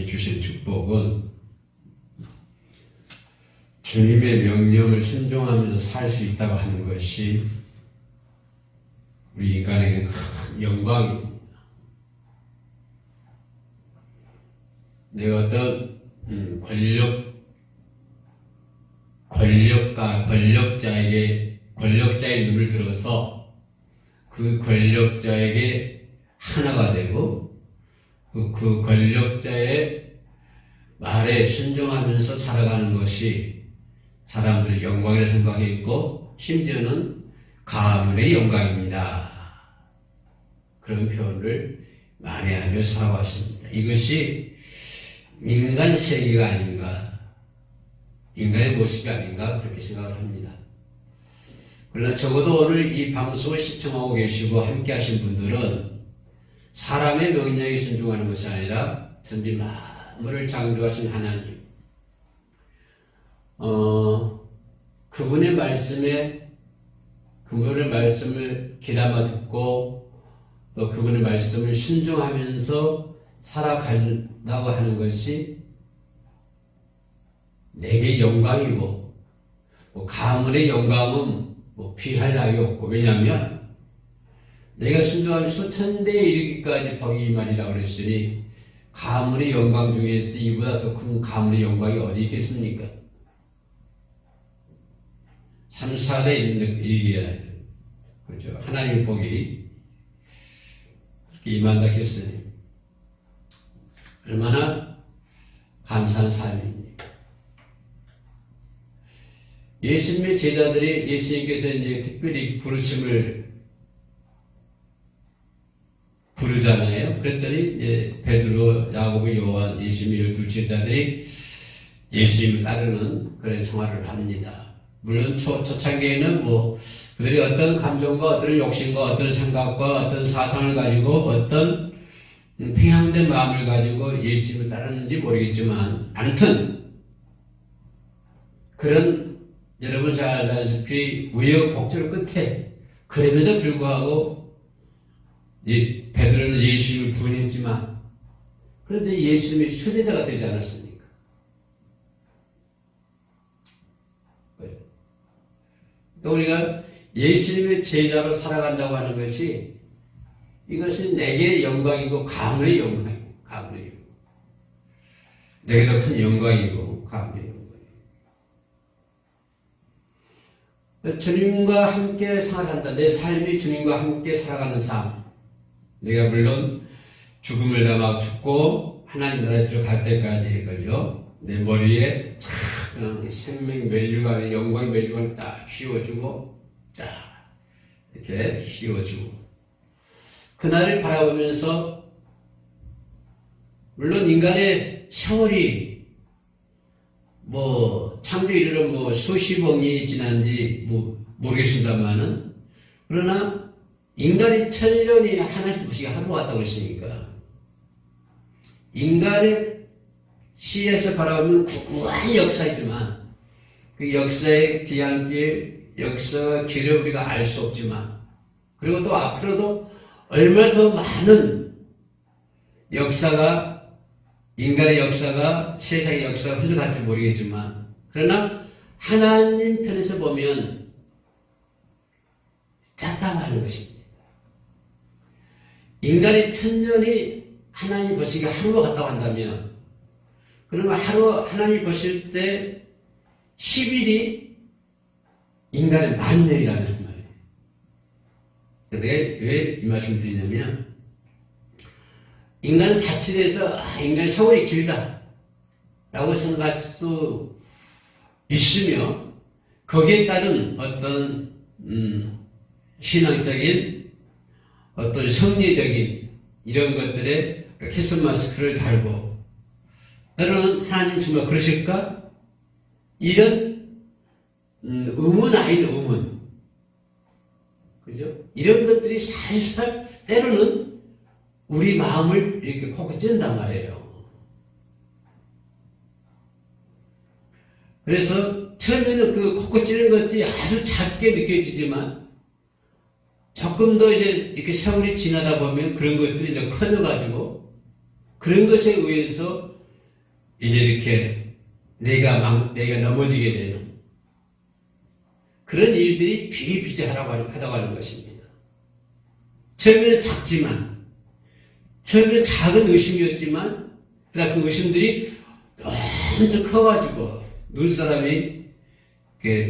하나님이 주신 축복은 주님의 명령을 순종하면서 살 수 있다고 하는 것이 우리 인간에게 큰 영광입니다. 내가 어떤 권력자의 눈을 들어서 그 권력자에게 하나가 되고 그 권력자의 말에 순종하면서 살아가는 것이 사람들의 영광이라 생각했고 심지어는 가문의 영광입니다. 그런 표현을 많이 하며 살아왔습니다. 이것이 인간 세계가 아닌가, 인간의 모습이 아닌가 그렇게 생각을 합니다. 그러나 적어도 오늘 이 방송을 시청하고 계시고 함께 하신 분들은 사람의 명령에 순종하는 것이 아니라 천지 만물을 창조하신 하나님, 그분의 말씀을 귀담아 듣고 또 그분의 말씀을 순종하면서 살아간다고 하는 것이 내게 영광이고, 가문의 영광은 비할 나위 없고, 왜냐하면 내가 순종하면서 천대에 이르기까지 복이 임하리라고 그랬으니 가문의 영광 중에서 이보다 더 큰 가문의 영광이 어디 있겠습니까? 3, 4대 이르기야, 그렇죠? 하나님의 복이 임한다 했으니 얼마나 감사한 삶입니다. 예수님의 제자들이 예수님께서 이제 특별히 부르심을 부르잖아요. 그랬더니 이제 베드로, 야고보, 요한, 예수님의 12 제자들이 예수님을 따르는 그런 생활을 합니다. 물론 초창기에는 그들이 어떤 감정과 어떤 욕심과 어떤 생각과 어떤 사상을 가지고 어떤 평양된 마음을 가지고 예수님을 따르는지 모르겠지만, 아무튼 그런 여러분 잘 알다시피 우여곡절 끝에 그럼에도 불구하고 베드로는 예수님을 부인했지만 그런데 예수님의 수제자가 되지 않았습니까? 우리가 예수님의 제자로 살아간다고 하는 것이 이것은 내게 영광이고 가문의 영광이고, 가문의 영광. 내게 더 큰 영광이고 가문의 영광. 주님과 함께 살아간다. 내 삶이 주님과 함께 살아가는 삶. 내가 물론 죽음을 담아 죽고 하나님 나라에 들어갈 때까지 그죠? 내 머리에 생명 멜류관의 영광의 멜류관을 딱 씌워주고 딱 이렇게 씌워주고 그날을 바라보면서 물론 인간의 세월이 창조 이르러 수십억 년이 지난지 모르겠습니다만은 그러나 인간의 천년이 하나씩 하루 같다고 했으니까 인간의 시에서 바라보면 구구한 역사이지만 그 역사의 뒤안길, 역사 길을 우리가 알 수 없지만 그리고 또 앞으로도 얼마나 더 많은 역사가 인간의 역사가 세상의 역사가 흘러갈지 모르겠지만 그러나 하나님 편에서 보면 작다하는 것입니다. 인간의 천년이 하나님 보시기에 하루와 같다고 한다면 그러면 하나님 보실 때 10일이 인간의 만년이라는 말이에요. 내가 왜 이 말씀을 드리냐면 인간은 자칫해서 인간의 세월이 길다 라고 생각할 수 있으며 거기에 따른 어떤 신앙적인 어떤 성리적인 이런 것들에 키스마스크를 달고 너는 하나님 정말 그러실까? 이런 의문 아이들 의문 그죠? 이런 것들이 살살 때로는 우리 마음을 이렇게 콕콕 찌른단 말이에요. 그래서 처음에는 그 콕콕 찌르는 것이 아주 작게 느껴지지만 조금 더 이제 이렇게 세월이 지나다 보면 그런 것들이 이제 커져가지고 그런 것에 의해서 이제 이렇게 내가 넘어지게 되는 그런 일들이 비일비재하다고 하는 것입니다. 처음에는 작지만, 처음에는 작은 의심이었지만, 그러나 그 의심들이 엄청 커가지고 눈사람이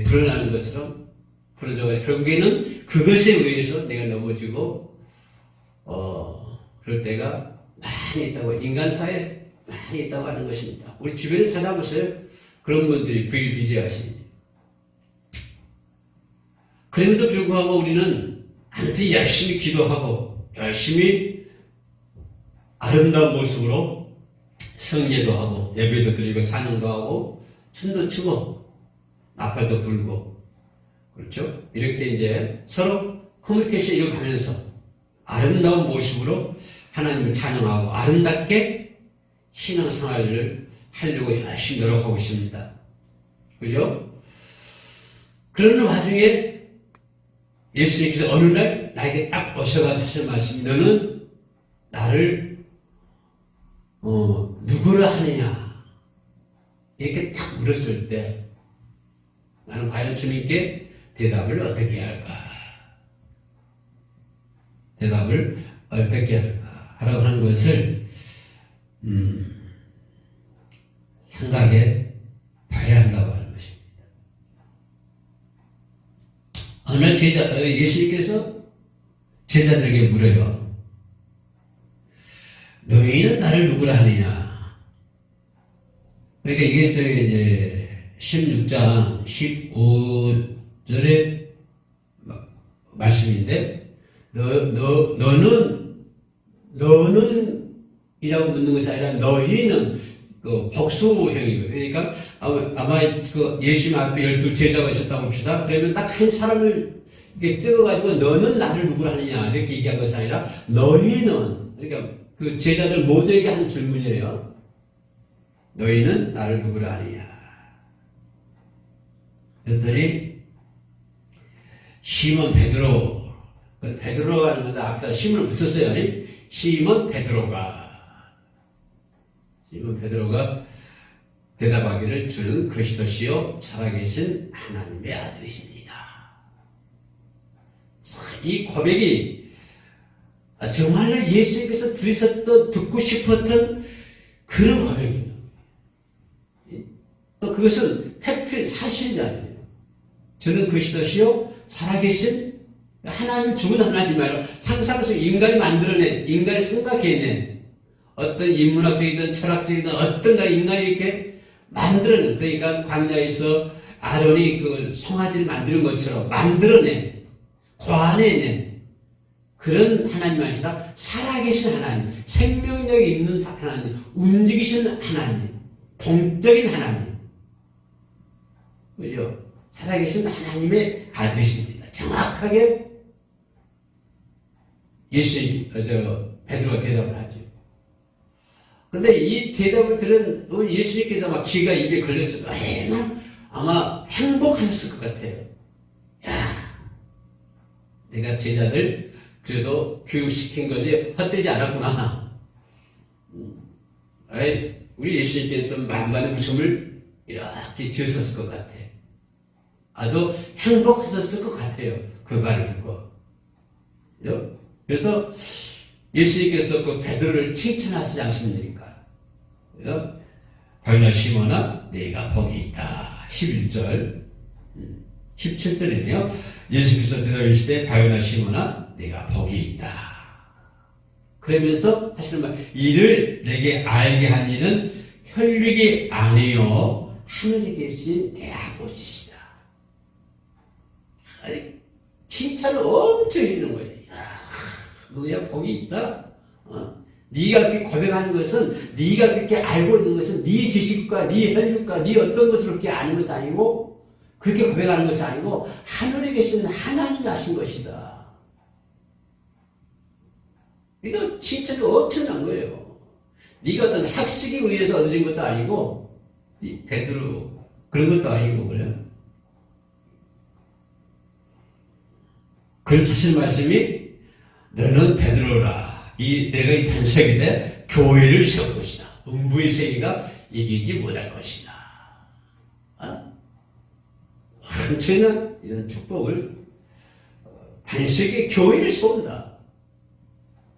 불어나는 것처럼 부러져가지고 결국에는 그것에 의해서 내가 넘어지고 그럴 때가 많이 있다고, 인간사에 많이 있다고 하는 것입니다. 우리 주변에 찾아보세요. 그런 분들이 비일비재하십니다. 그럼에도 불구하고 우리는 아무튼 열심히 기도하고 열심히 아름다운 모습으로 성례도 하고 예배도 드리고 찬양도 하고 춤도 추고 나팔도 불고, 그렇죠? 이렇게 이제 서로 커뮤니케이션 이어가면서 아름다운 모습으로 하나님을 찬양하고 아름답게 신앙생활을 하려고 열심히 노력하고 있습니다. 그죠? 그런 와중에 예수님께서 어느 날 나에게 딱 오셔가지고 하시는 말씀이, 너는 나를 누구라 하느냐 이렇게 딱 물었을 때 나는 과연 주님께 대답을 어떻게 할까? 대답을 어떻게 할까? 하라고 하는 것을 생각해 봐야 한다고 하는 것입니다. 어느 날 예수님께서 제자들에게 물어요. 너희는 나를 누구라 하느냐? 그러니까 이게 이제 16장 15절의 말씀인데, 너는 이라고 묻는 것이 아니라 너희는 그 복수형이거든요. 그러니까 아마 그 예수님 앞에 12 제자가 있었다고 봅시다. 그러면 딱 한 사람을 이렇게 찍어가지고 너는 나를 누구라 하느냐 이렇게 얘기한 것이 아니라 너희는, 그러니까 그 제자들 모두에게 한 질문이에요. 너희는 나를 누구라 하느냐? 그랬더니 시몬 베드로, 베드로가 하는 건데 앞에다 시몬을 붙였어요. 시몬 베드로가 대답하기를 주는 그리스도시요 살아계신 하나님의 아들이십니다. 이 고백이 정말로 예수님께서 들으셨던, 듣고 싶었던 그런 고백입니다. 그것은 팩트, 사실이잖아요. 저는 그리스도시요 살아계신 하나님, 죽은 하나님 말로 상상 속 인간이 만들어낸, 인간이 생각해낸 어떤 인문학적이든 철학적이든 어떤 인간이 이렇게 만들어낸, 그러니까 광야에서 아론이 그 송아지를 만드는 것처럼 만들어낸, 고안해낸 그런 하나님 아니라 살아계신 하나님, 생명력이 있는 하나님, 움직이시는 하나님, 동적인 하나님, 그죠? 살아계신 하나님의 아들이십니다. 정확하게 베드로가 대답을 하죠. 그런데 이 대답을 들은 예수님께서 막 귀가 입에 걸렸을 거예요. 아마 행복하셨을 것 같아요. 야, 내가 제자들 그래도 교육시킨 것이 헛되지 않았구나. 우리 예수님께서 만반의 웃음을 이렇게 지으셨을 것 같아요. 아주 행복하셨을 것 같아요. 그 말을 듣고. 그래서 예수님께서 그 베드로를 칭찬하시지 않습니까? 바요나 시몬아 네가 복이 있다. 11절 17절이네요. 예수께서 대답하시되 바요나 시몬아 네가 복이 있다. 그러면서 하시는 말, 이를 내게 알게 한 이는 혈육이 아니요 하늘에 계신 내 아버지시다. 칭찬을 엄청 해주는 거예요. 너야 복이 있다. 네가 그렇게 고백하는 것은, 네가 그렇게 알고 있는 것은 네 지식과 네 혈육과 네 어떤 것을 그렇게 아는 것이 아니고, 그렇게 고백하는 것이 아니고 하늘에 계신 하나님이 하신 것이다. 이거 칭찬이 엄청난 거예요. 네가 어떤 학식에 의해서 얻어진 것도 아니고, 베드로 그런 것도 아니고 그래요. 그래서 하시는 말씀이 너는 베드로라. 내가 이 반석이 돼 교회를 세울 것이다. 음부의 세계가 이기지 못할 것이다. 엄청난 이런 축복을 반석의 교회를 세운다.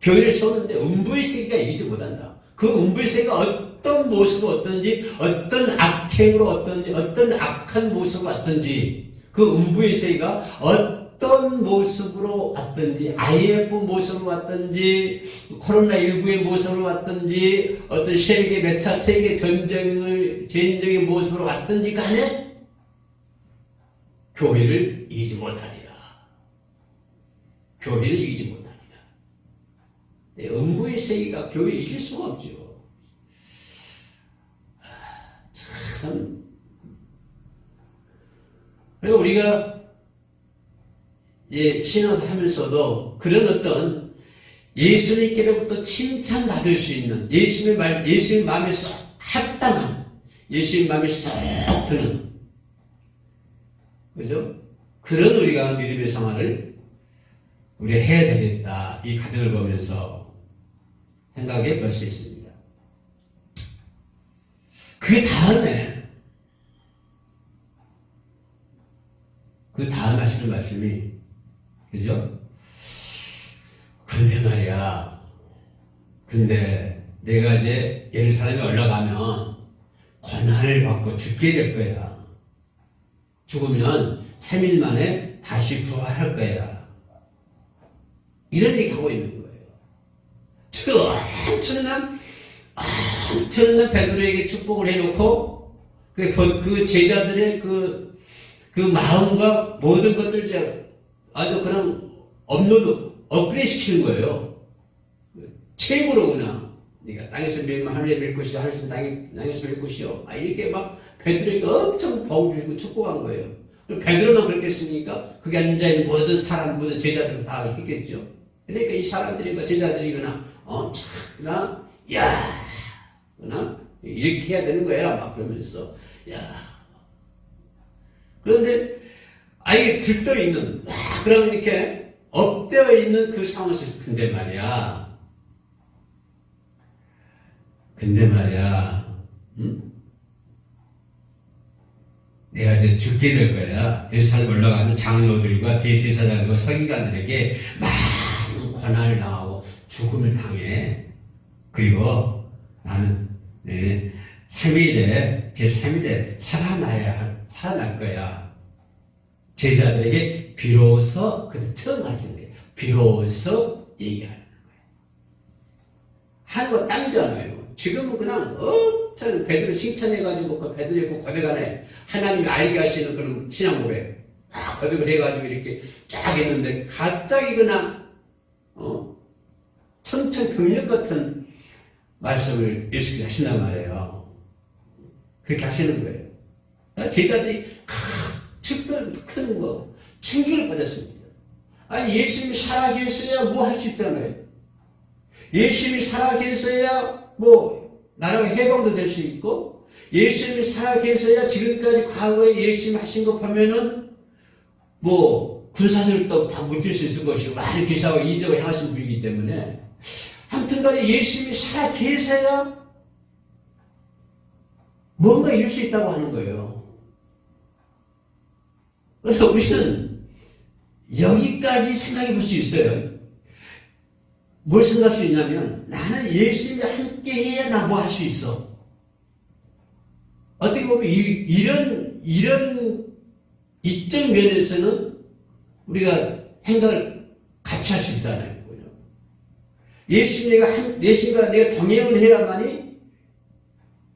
교회를 세우는데 음부의 세계가 이기지 못한다. 그 음부의 세계가 어떤 모습으로 어떤지, 어떤 악행으로 어떤지, 어떤 악한 모습으로 왔든지, 그 음부의 세계가 어떤 모습으로 왔든지, IMF 모습으로 왔든지, 코로나19의 모습으로 왔든지, 어떤 세계 몇 차 세계 전쟁의 모습으로 왔든지 간에 교회를 이기지 못하리라. 교회를 이기지 못하리라. 음부의 세계가 교회를 이길 수가 없죠. 참. 그래서 우리가 신앙생활 하면서도 그런 어떤 예수님께로부터 칭찬받을 수 있는 예수님의 마음에 쏙 합당한 예수님의 마음에 쏙 드는 그죠? 그런 우리가 믿음의 생활을 우리가 해야 되겠다. 이 과정을 보면서 생각해 볼 수 있습니다. 그 다음에 하시는 말씀이 그죠? 근데 내가 이제 예루살렘에 올라가면 고난을 받고 죽게 될 거야. 죽으면 3일 만에 다시 부활할 거야. 이런 얘기 하고 있는 거예요. 엄청난 베드로에게 축복을 해놓고 그 제자들의 그 마음과 모든 것들 아주 그냥 업그레이드 시키는 거예요. 최고로 그냥 네가 땅에서 밀면 하늘에 밀 것이요, 하늘에서 땅에서 밀 것이요. 이렇게 막 베드로에게 엄청 복을 주시고 축복한 거예요. 베드로만 그렇게 했으니까 그게 앉아있는 모든 사람, 모든 제자들은 다 했겠죠. 그러니까 이 사람들이나 제자들이거나 그나 이렇게 해야 되는 거야. 막 그러면서 그런데 이게 들떠 있는 그럼 이렇게 업되어 있는 그 상황 속에서 근데 말이야 내가 이제 죽게 될 거야. 예루살렘 올라가면 장로들과 대제사장들과 서기관들에게 많은 고난을 당하고 죽음을 당해. 그리고 나는 제3일에 살아날 거야. 제자들에게 비로소 그때 처음 가르치는 거예요. 비로소 얘기하는 거예요. 하늘과 땅이잖아요. 지금은 그냥 엄청 베드로 칭찬해가지고 그 베드로 고백하네. 하나님이 알게 하시는 그런 신앙 고백. 다 고백을 해가지고 이렇게 쫙 했는데 갑자기 그냥 청천벽력 같은 말씀을 예수님이 하신단 말이에요. 그렇게 하시는 거예요. 제자들이 큰 충격을 받았습니다. 예수님이 살아계셔야 뭐 할 수 있잖아요. 예수님이 살아계셔야 나라가 해방도 될 수 있고, 예수님이 살아계셔야 지금까지 과거에 예수님이 하신 거 보면은 군사들도 다 묻힐 수 있을 것이고, 많은 기사와 이적을 향하신 분이기 때문에, 아무튼간에 예수님이 살아계셔야 뭔가 이룰 수 있다고 하는 거예요. 그래서 우리는 여기까지 생각해 볼 수 있어요. 뭘 생각할 수 있냐면, 나는 예수님이 함께 해야 나 뭐 할 수 있어. 어떻게 보면 이런 이쪽 면에서는 우리가 생각을 같이 할 수 있잖아요. 예수님과 내가 동행을 해야만이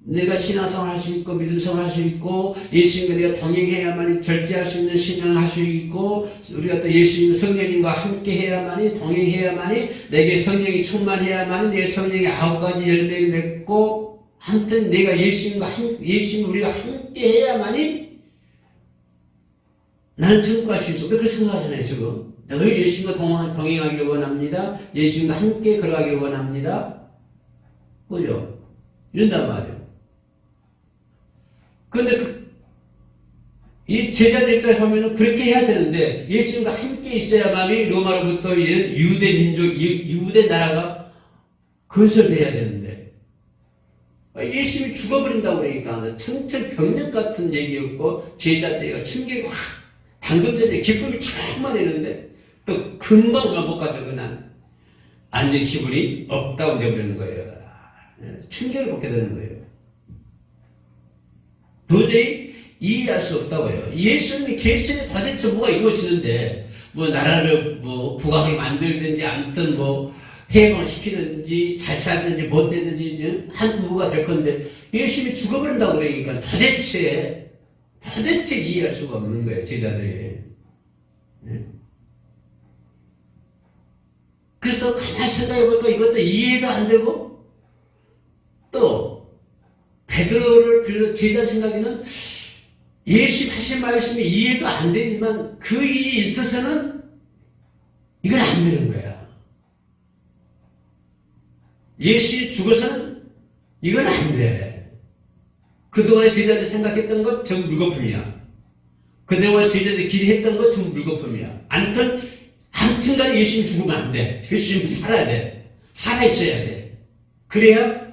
내가 신앙생활 할 수 있고 믿음생활 할 수 있고, 예수님과 내가 동행해야만이 절제할 수 있는 신앙을 할 수 있고, 우리가 또 예수님 성령님과 함께 해야만이, 동행해야만이, 내게 성령이 충만해야만이 내 성령이 9가지 열매를 맺고, 아무튼 내가 예수님 우리가 함께 해야만이 나는 천국 갈 수 있어. 그렇게 생각하잖아요, 지금. 늘 예수님과 동행하기를 원합니다. 예수님과 함께 걸어가기를 원합니다. 그죠? 이런단 말이에요. 그런데 이 제자들 입장에서 보면은 그렇게 해야 되는데, 예수님과 함께 있어야만이 로마로부터 유대 민족, 유대 나라가 건설돼야 되는데, 예수님이 죽어버린다고 그러니까 청천벽력 같은 얘기였고 제자들이 충격이 확 방금 전에 기쁨이 충만했는데 또 금방 못 가서 그냥 앉은 기분이 업다운 되어버리는 거예요. 충격을 받게 되는 거예요. 도저히 이해할 수 없다고요. 예수님이 계시에 도대체 뭐가 이루어지는데 뭐 나라를 뭐 부강하게 만들든지 아무튼 뭐 해방을 시키든지 잘 살든지 못 되든지 한 뭐가 될 건데 예수님이 죽어버린다고 그러니까 도대체 이해할 수가 없는 거예요. 제자들이. 그래서 가만히 생각해보니까 이것도 이해도 안 되고 또 베드로를 빌려 제자 생각에는 예수님 하신 말씀이 이해도 안 되지만 그 일이 있어서는 이건 안 되는 거야. 예수님이 죽어서는 이건 안 돼. 그동안 제자들이 생각했던 것 전부 물거품이야. 그동안 제자들이 기대했던 것 전부 물거품이야. 아무튼 간에 예수님 죽으면 안 돼. 예수님 살아야 돼. 살아있어야 돼. 그래야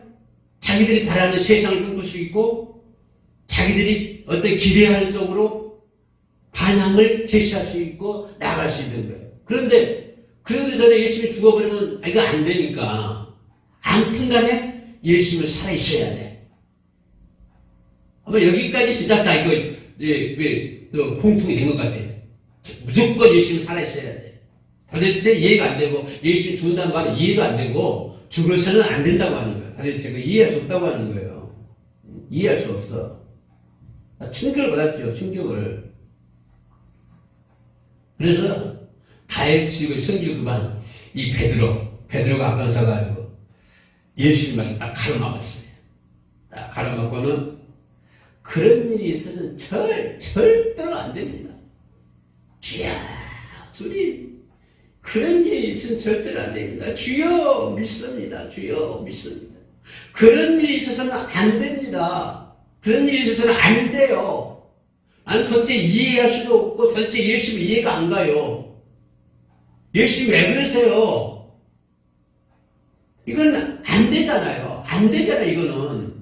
자기들이 바라는 세상을 꿈꿀 수 있고 자기들이 어떤 기대하는 쪽으로 반향을 제시할 수 있고 나아갈 수 있는 거예요. 그런데 그러기 전에 예수님이 죽어버리면 이거 안 되니까 아무튼 간에 예수님은 살아있어야 돼. 아마 여기까지 시작다 이거 공통이 된 것 같아요. 무조건 예수님은 살아있어야 돼. 도대체 이해가 안 되고 예수님이 죽는다는 말은 이해가 안 되고 죽어서는 안 된다고 하는 거예요. 도대체 이해할 수 없다고 하는 거예요. 이해할 수 없어. 충격을 받았죠. 충격을. 그래서 다혈치고 성질급한 이 베드로가 앞에 서가지고 예수님 말씀 딱 가로막았어요. 딱 가로막고는 그런 일이 있어서는 절대로 안 됩니다. 주야, 주님, 그런 일이 있으면 절대로 안 됩니다. 주여 믿습니다. 주여 믿습니다. 그런 일이 있어서는 안 됩니다. 그런 일이 있어서는 안 돼요. 아니 도대체 이해할 수도 없고 도대체 예수님 이해가 안 가요. 예수님 왜 그러세요? 이건 안 되잖아요. 안 되잖아요. 이거는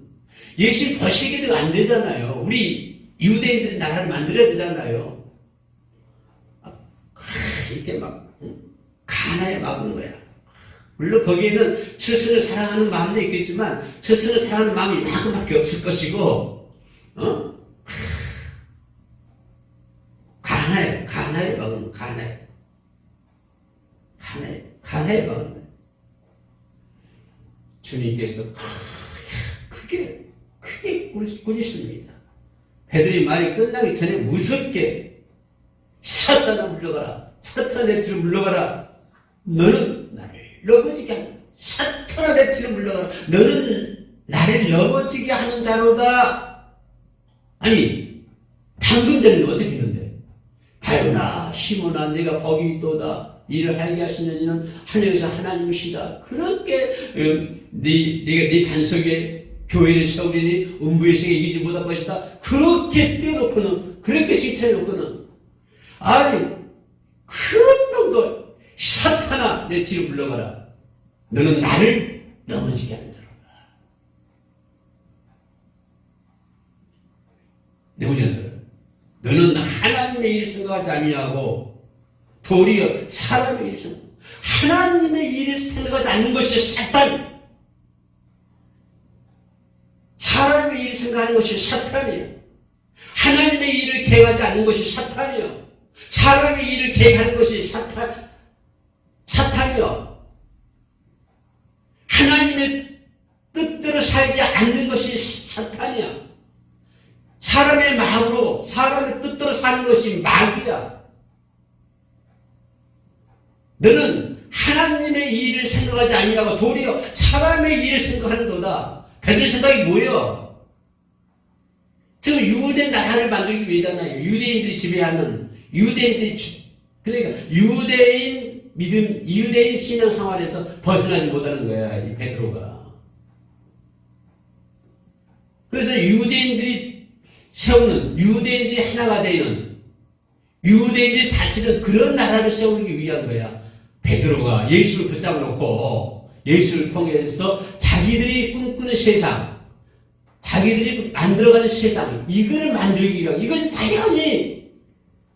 예수님 보시기도 안 되잖아요. 우리 유대인들이 나라를 만들어야 되잖아요. 이렇게 막 가나에 막은 거야. 물론 거기에는 스승을 사랑하는 마음도 있겠지만 스승을 사랑하는 마음이 이만큼밖에 없을 것이고 가나에 막은 가나에 막은 거야. 주님께서 크게 꾸짖습니다. 베드로의 말이 끝나기 전에 무섭게 사탄아 물러가라. 사탄아 내 뒤로 물러가라. 너는 나를 넘어지게 하는 사탄아 내 뒤로 물러가라. 너는 나를 넘어지게 하는 자로다. 아니 방금 전에는 어떻게 했는데 바요나 시몬아 내가 복이 있도다. 이를 알게 하시는 이는 하늘에서 하나님이시다. 그렇게 네 반석에 교회를 세우리니 음부의 세계 이기지 못할 것이다. 그렇게 떼어놓고는 그렇게 칭찬해놓고는 아니 큰 놈도 사탄아 내 뒤로 물러가라. 너는 나를 넘어지게 하는 자로다. 너는 하나님의 일을 생각하지 아니하고 도리어 사람의 일을 생각. 하나님의 일을 생각하지 않는 것이 사탄. 사람의 일을 생각하는 것이 사탄이에요. 하나님의 일을 계획하지 않는 것이 사탄이요. 사람의 일을 계획하는 것이 사탄이요. 하나님의 뜻대로 살지 않는 것이 사탄이야. 사람의 마음으로 사람의 뜻대로 사는 것이 마귀야. 너는 하나님의 일을 생각하지 아니하고 도리어 사람의 일을 생각하는도다. 베드로 생각이 뭐예요? 지금 유대 나라를 만들기 위해잖아요. 유대인들이 지배하는 그러니까 유대인 믿음, 유대인 신앙 생활에서 벗어나지 못하는 거야, 이 베드로가. 그래서 유대인들이 세우는, 유대인들이 하나가 되는, 유대인들이 다스리는 그런 나라를 세우기 위한 거야. 베드로가 예수를 붙잡아 놓고 예수를 통해서 자기들이 꿈꾸는 세상, 자기들이 만들어가는 세상, 이거를 만들기 위한, 이것은 당연히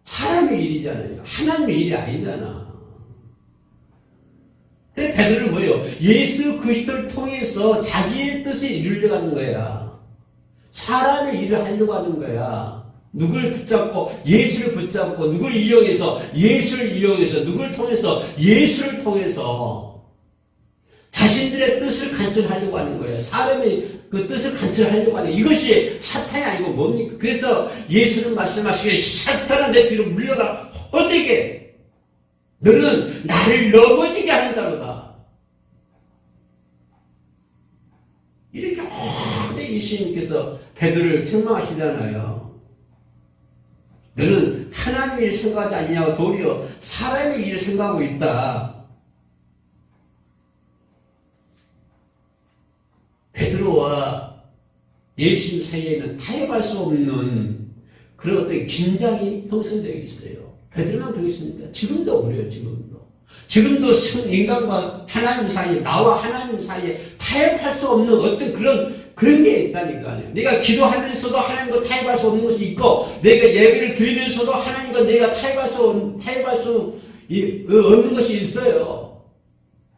사람의 일이잖아요. 하나님의 일이 아니잖아. 그래서 베드로는 뭐예요? 예수 그리스도를 통해서 자기의 뜻을 이루려고 하는 거야. 사람의 일을 하려고 하는 거야. 누구를 붙잡고 예수를 붙잡고 누구를 이용해서 예수를 이용해서 누구를 통해서 예수를 통해서 자신들의 뜻을 관철하려고 하는 거예요. 사람의 그 뜻을 관철하려고 하는 이것이 사탄이 아니고 뭡니까? 그래서 예수는 말씀하시기에 사탄아 내 뒤로 물러가 헛되게 너는 나를 넘어지게 하는 자로다. 이렇게 헛되게 예수님께서 베드로를 책망하시잖아요. 너는 하나님의 일을 생각하지 않냐고 도리어 사람의 일을 생각하고 있다. 베드로와 예수님 사이에는 타협할 수 없는 그런 어떤 긴장이 형성되어 있어요. 베드로만 그렇습니까? 지금도 그래요. 지금도 인간과 하나님 사이에, 나와 하나님 사이에 타협할 수 없는 어떤 그런 게 있다니까요. 내가 기도하면서도 하나님과 타협할 수 없는 것이 있고, 내가 예배를 드리면서도 하나님과 내가 타협할 수 없는 것이 있어요.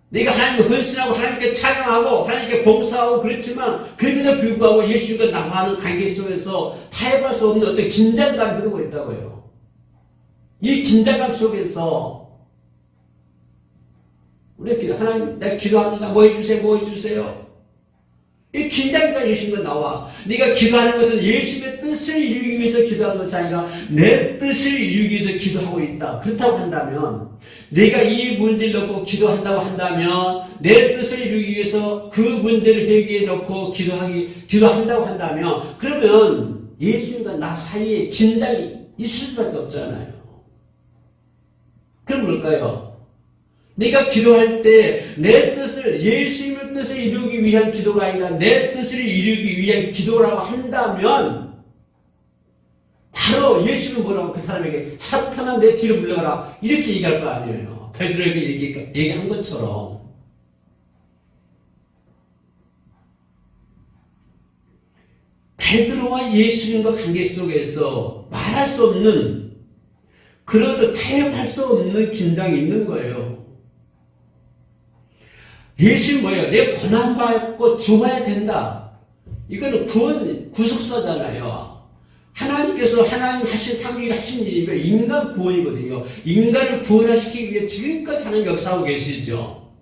내가 하나님께 헌신하고 하나님께 찬양하고 하나님께 봉사하고 그렇지만 그럼에도 불구하고 예수님과 나와 하는 관계 속에서 타협할 수 없는 어떤 긴장감이 흐르고 있다고요. 이 긴장감 속에서 우리 하나님 내가 기도합니다. 뭐 해주세요. 이 긴장감이 예수님과 나와. 네가 기도하는 것은 예수님의 뜻을 이루기 위해서 기도하는 것이 아니라 내 뜻을 이루기 위해서 기도하고 있다. 그렇다고 한다면 내가 이 문제를 놓고 기도한다고 한다면 내 뜻을 이루기 위해서 그 문제를 해결해 놓고 기도한다고 한다면 그러면 예수님과 나 사이에 긴장이 있을 수밖에 없잖아요. 그럼 뭘까요? 네가 기도할 때 내 뜻을 예수님의 뜻을 이루기 위한 기도가 아니라 내 뜻을 이루기 위한 기도라고 한다면 바로 예수는 뭐라고 그 사람에게 사탄아 내 뒤로 물러가라 이렇게 얘기할 거 아니에요. 베드로에게 얘기한 것처럼 베드로와 예수님과 관계 속에서 말할 수 없는 그런 타협할 수 없는 긴장이 있는 거예요. 예수는 뭐예요? 내 고난받고 죽어야 된다. 이거는 구속사잖아요. 하나님께서 하나님 하신 창조일 하신 일이며 인간 구원이거든요. 인간을 구원하시키기 위해 지금까지 하나님 역사하고 계시죠.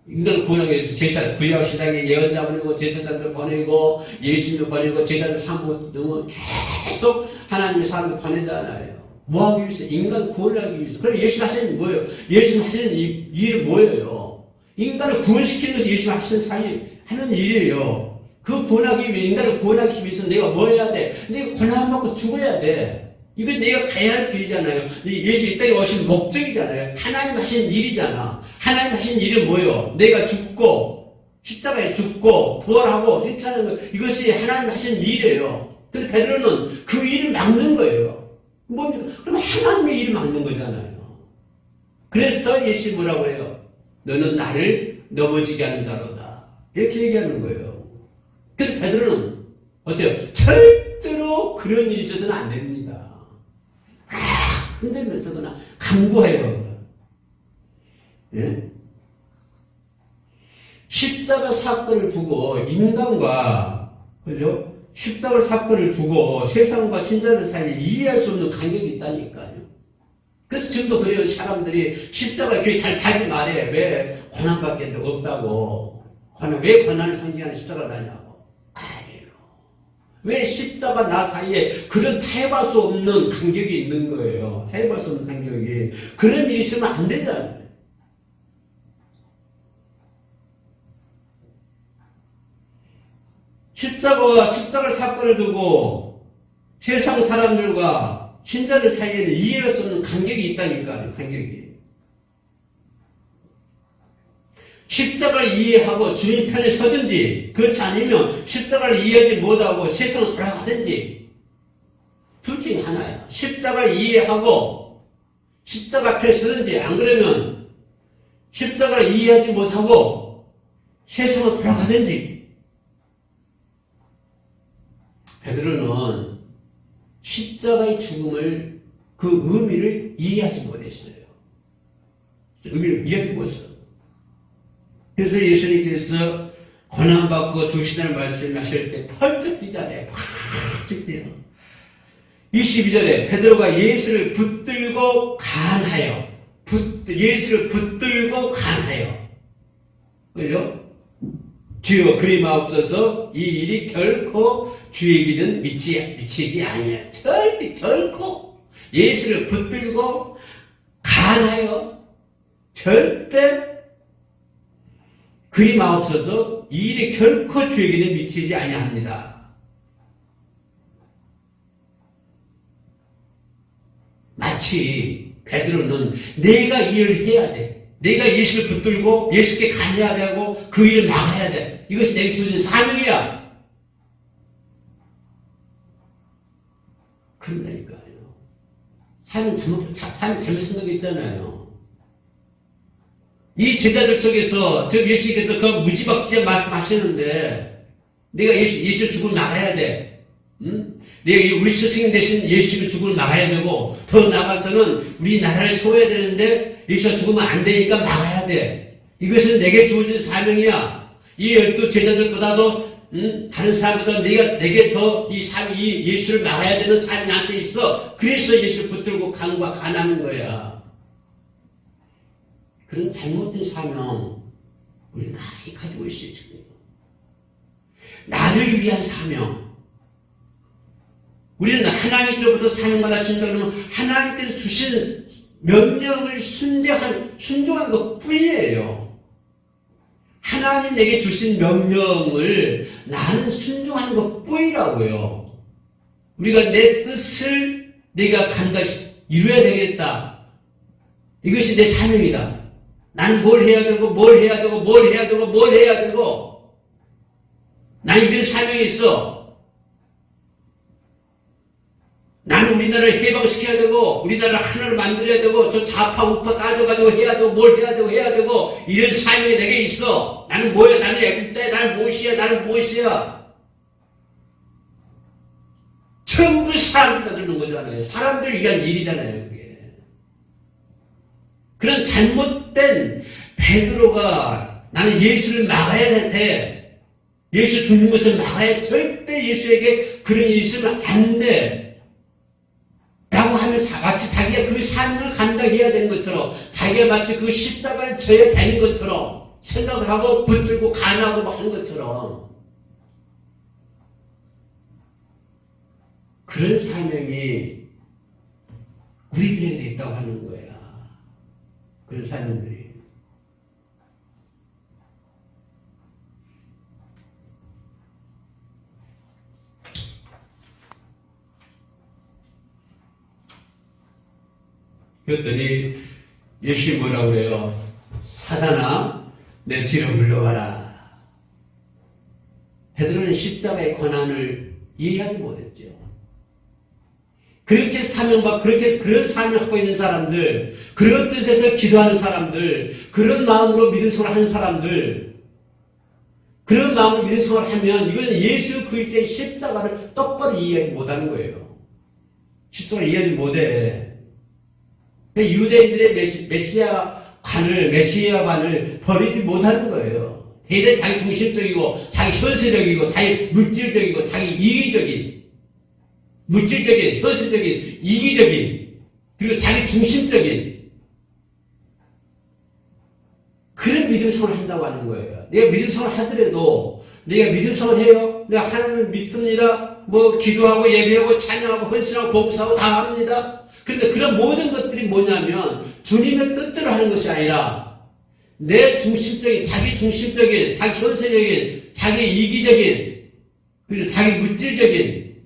인간을 구원하기 위해서 제사, 구약 시당에 예언자 보내고 제사장들 보내고 예수님을 보내고 제자들 삼고 계속 하나님의 사람을 보내잖아요. 뭐 하기 위해서? 인간 구원을 하기 위해서. 그럼 예수님 하시는 일이 뭐예요? 예수님 하시는 일이 뭐예요? 인간을 구원시키는 것이 예수님 하는 일이에요. 그 구원하기 위해, 인간을 구원하기 위해서 내가 뭐 해야 돼? 내가 고난받고 죽어야 돼. 이건 내가 가야 할 길이잖아요. 예수 이 땅에 오신 목적이잖아요. 하나님 하신 일이잖아. 하나님 하신 일은 뭐예요? 내가 죽고, 십자가에 죽고, 부활하고, 생차는 것, 이것이 하나님 하신 일이에요. 그래서 베드로는 그 일을 막는 거예요. 뭡니까? 그럼 하나님의 일을 막는 거잖아요. 그래서 예수님 뭐라고 해요? 너는 나를 넘어지게 하는 자로다. 이렇게 얘기하는 거예요. 그래서 베드로는 어때요? 절대로 그런 일이 있어서는 안 됩니다. 흔들면서거나 강구해요. 예? 십자가 사건을 두고 인간과 그죠? 십자가 사건을 두고 세상과 신자들 사이에 이해할 수 없는 간격이 있다니까요. 그래서 지금도 그래요. 사람들이 십자가 교회 달지 말해. 왜 고난밖에 없다고. 왜 고난을 상징하는 십자가를 다냐고. 아니에요. 왜 십자가 나 사이에 그런 타협할 수 없는 간격이 있는 거예요. 타협할 수 없는 간격이. 그런 일이 있으면 안 되잖아요. 십자가 사건을 두고 세상 사람들과 신자들 사이에는 이해할 수 없는 간격이 있다니까요. 간격이. 십자가를 이해하고 주님 편에 서든지 그렇지 않으면 십자가를 이해하지 못하고 세상으로 돌아가든지 둘 중에 하나야. 십자가를 이해하고 십자가 편에 서든지 안 그러면 십자가를 이해하지 못하고 세상으로 돌아가든지 베드로는 십자가의 죽음을 그 의미를 이해하지 못했어요. 의미를 이해하지 못했어요. 그래서 예수님께서 고난받고 주시다는 말씀하실 때 펄쩍 뛰잖아요. 펄쩍 뛰어. 22절에 베드로가 예수를 붙들고 간하여 예수를 붙들고 간하여 그죠? 주여 그리 마옵소서 이 일이 결코 주에게는 미치지 아니야. 절대 결코 예수를 붙들고 간하여 절대 그리 마옵소서 이 일이 결코 주에게는 미치지 아니합니다. 마치 베드로는 내가 이 일을 해야 돼. 내가 예수를 붙들고 예수께 간해야 되고 그 일을 막아야 돼. 이것이 내게 주어진 사명이야. 그런다니까요. 사명 잘못 생각했잖아요. 이 제자들 속에서 저 예수님께서 그 무지막지한 말씀하시는데 내가 예수 죽음을 나가야 돼. 응? 내가 우리 스승님 대신 예수님을 죽음을 나가야 되고 더 나가서는 우리 나라를 세워야 되는데 예수가 죽으면 안 되니까 나가야 돼. 이것은 내게 주어진 사명이야. 이 12 제자들보다도 다른 사람보다 내게 더 이 예수를 나가야 되는 삶이 나한테 있어. 그래서 예수를 붙들고 간과 간하는 거야. 그런 잘못된 사명 우리 많이 가지고 있어요. 지금. 나를 위한 사명. 우리는 하나님께로부터 사명받았습니다. 그러면 하나님께서 주신 명령을 순종한 것뿐이에요. 하나님 내게 주신 명령을 나는 순종하는 것뿐이라고요. 우리가 내 뜻을 내가 감당시 이루어야 되겠다. 이것이 내 사명이다. 나는 뭘 해야 되고 뭘 해야 되고 뭘 해야 되고 뭘 해야 되고 나는 이런 사명이 있어. 나는 우리나라를 해방시켜야 되고 우리나라를 하나로 만들어야 되고 저 좌파 우파 따져가지고 해야 되고 뭘 해야 되고 이런 사명이 내게 있어. 나는 뭐야? 나는 애국자야. 나는 무엇이야? 전부 사람들 만드는 거잖아요. 사람들 위한 일이잖아요. 그게. 그런 잘못된 베드로가 나는 예수를 막아야 돼. 예수 죽는 것을 막아야 절대 예수에게 그런 일이 있으면 안 돼. 라고 하면 마치 자기가 그 사명을 감당해야 되는 것처럼 자기가 마치 그 십자가를 져야 되는 것처럼 생각을 하고 붙들고 간하고 막 하는 것처럼 그런 사명이 우리들에게 있다고 하는 거야. 그런 사명들이. 그랬더니 예수님이 뭐라고 그래요? 사단아 내 뒤로 물러가라. 베드로는 십자가의 권한을 이해하지 못했죠. 그렇게 사명받고 그런 사명을 하고 있는 사람들, 그런 뜻에서 기도하는 사람들, 그런 마음으로 믿음 생활을 하는 사람들, 그런 마음으로 믿음 생활을 하면 이건 예수 그리스도의 십자가를 똑바로 이해하지 못하는 거예요. 십자가를 이해하지 못해. 유대인들의 메시아관을 버리지 못하는 거예요. 대대 자기 중심적이고, 자기 현실적이고, 자기 물질적이고, 자기 이기적인, 물질적인, 현실적인, 이기적인, 그리고 자기 중심적인 그런 믿음 생활을 한다고 하는 거예요. 내가 믿음 생활을 하더라도 내가 믿음 생활을 해요. 내가 하나님을 믿습니다. 기도하고 예배하고 찬양하고 헌신하고 봉사하고 다 합니다. 그런데 그런 모든 것들이 뭐냐면 주님의 뜻대로 하는 것이 아니라 내 중심적인, 자기 중심적인, 자기 현세적인, 자기 이기적인, 그리고 자기 물질적인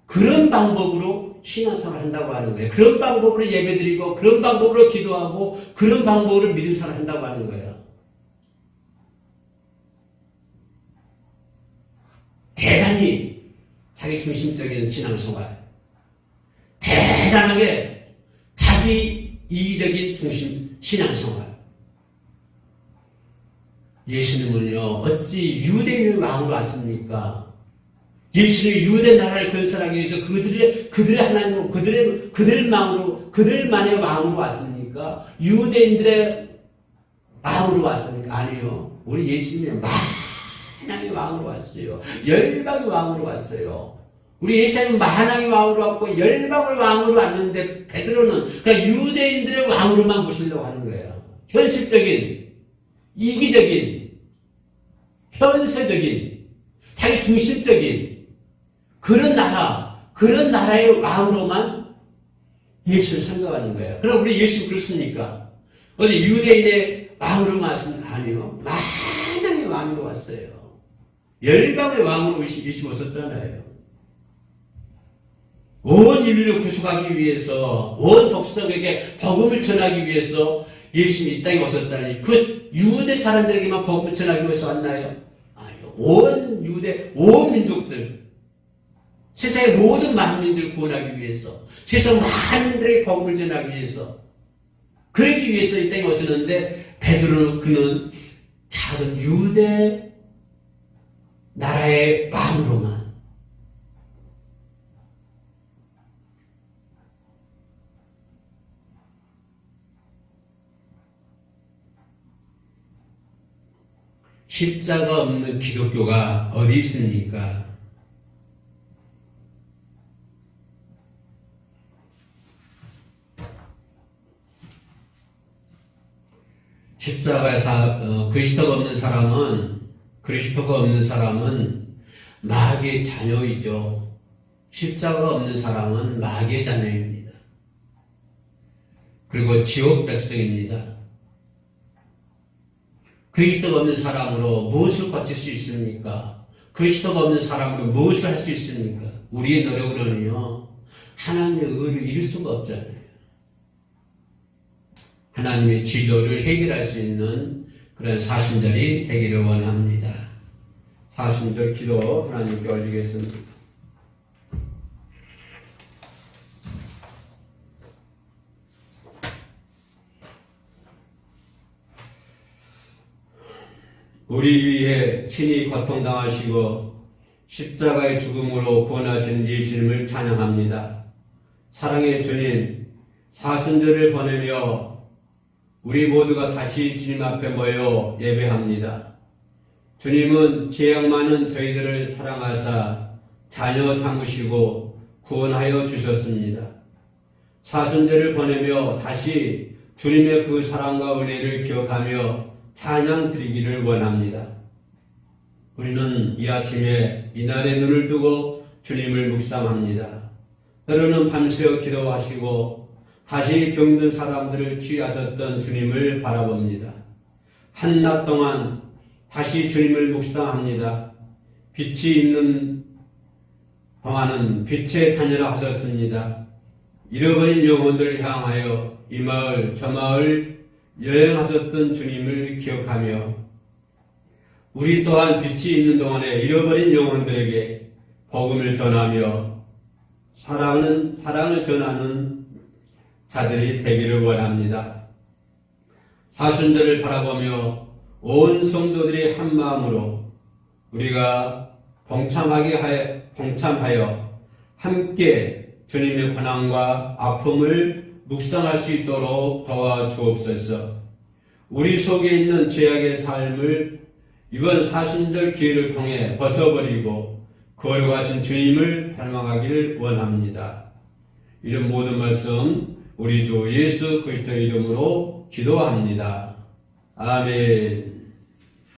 그런 방법으로 신앙생활을 한다고 하는 거예요. 그런 방법으로 예배드리고 그런 방법으로 기도하고 그런 방법으로 믿음생활을 한다고 하는 거예요. 대단히 자기 중심적인 신앙생활, 대단하게 자기 이기적인 중심 신앙생활. 예수님은요 어찌 유대인의 마음으로 왔습니까? 예수님이 유대 나라를 건설하기 위해서 그들의 하나님으로, 그들만의 왕으로 왔습니까? 유대인들의 왕으로 왔습니까? 아니요. 우리 예수님이 만왕의 왕으로 왔어요. 열방의 왕으로 왔어요. 우리 예수님은 만왕의 왕으로 왔고 열방의 왕으로 왔는데 베드로는 그냥 유대인들의 왕으로만 모시려고 하는 거예요. 현실적인, 이기적인, 현세적인, 자기 중심적인 그런 나라의 왕으로만 예수를 생각하는 거예요. 그럼 우리 예수 그렇습니까? 어디 유대인의 왕으로만 왔습니까? 아니요. 만왕의 왕으로 왔어요. 열방의 왕으로 예수 오셨잖아요. 온 인류를 구속하기 위해서, 온 족속에게 복음을 전하기 위해서 예수님이 이 땅에 오셨잖아요. 그 유대 사람들에게만 복음을 전하기 위해서 왔나요? 아니요. 온 민족들, 세상의 모든 만민들을 구원하기 위해서, 세상 만민들에게 복음을 전하기 위해서, 그러기 위해서 이 땅에 오셨는데, 그는 작은 유대 나라의 왕으로만, 십자가 없는 기독교가 어디 있습니까? 그리스도가 없는 사람은 마귀의 자녀이죠. 십자가 없는 사람은 마귀의 자녀입니다. 그리고 지옥 백성입니다. 그리스도가 없는 사람으로 무엇을 거칠 수 있습니까? 그리스도가 없는 사람으로 무엇을 할 수 있습니까? 우리의 노력으로는요, 하나님의 의를 이룰 수가 없잖아요. 하나님의 진로를 해결할 수 있는 그런 사순절이 되기를 원합니다. 사순절 기도 하나님께 올리겠습니다. 우리 위해 친히 고통당하시고 십자가의 죽음으로 구원하신 예수님을 찬양합니다. 사랑의 주님, 사순절을 보내며 우리 모두가 다시 주님 앞에 모여 예배합니다. 주님은 죄악 많은 저희들을 사랑하사 자녀 삼으시고 구원하여 주셨습니다. 사순절을 보내며 다시 주님의 그 사랑과 은혜를 기억하며 찬양 드리기를 원합니다. 우리는 이 아침에 이날의 눈을 두고 주님을 묵상합니다. 때로는 밤새워 기도하시고 다시 병든 사람들을 치유하셨던 주님을 바라봅니다. 한낮 동안 다시 주님을 묵상합니다. 빛이 있는 동안은 빛의 자녀라 하셨습니다. 잃어버린 영혼들을 향하여 이 마을 저 마을 여행하셨던 주님을 기억하며 우리 또한 빛이 있는 동안에 잃어버린 영혼들에게 복음을 전하며 사랑을 전하는 자들이 되기를 원합니다. 사순절을 바라보며 온 성도들이 한 마음으로 우리가 동참하여 함께 주님의 고난과 아픔을 묵상할 수 있도록 도와주옵소서. 우리 속에 있는 죄악의 삶을 이번 사순절 기회를 통해 벗어버리고 거룩하신 주님을 닮아가기를 원합니다. 이런 모든 말씀 우리 주 예수 그리스도의 이름으로 기도합니다. 아멘.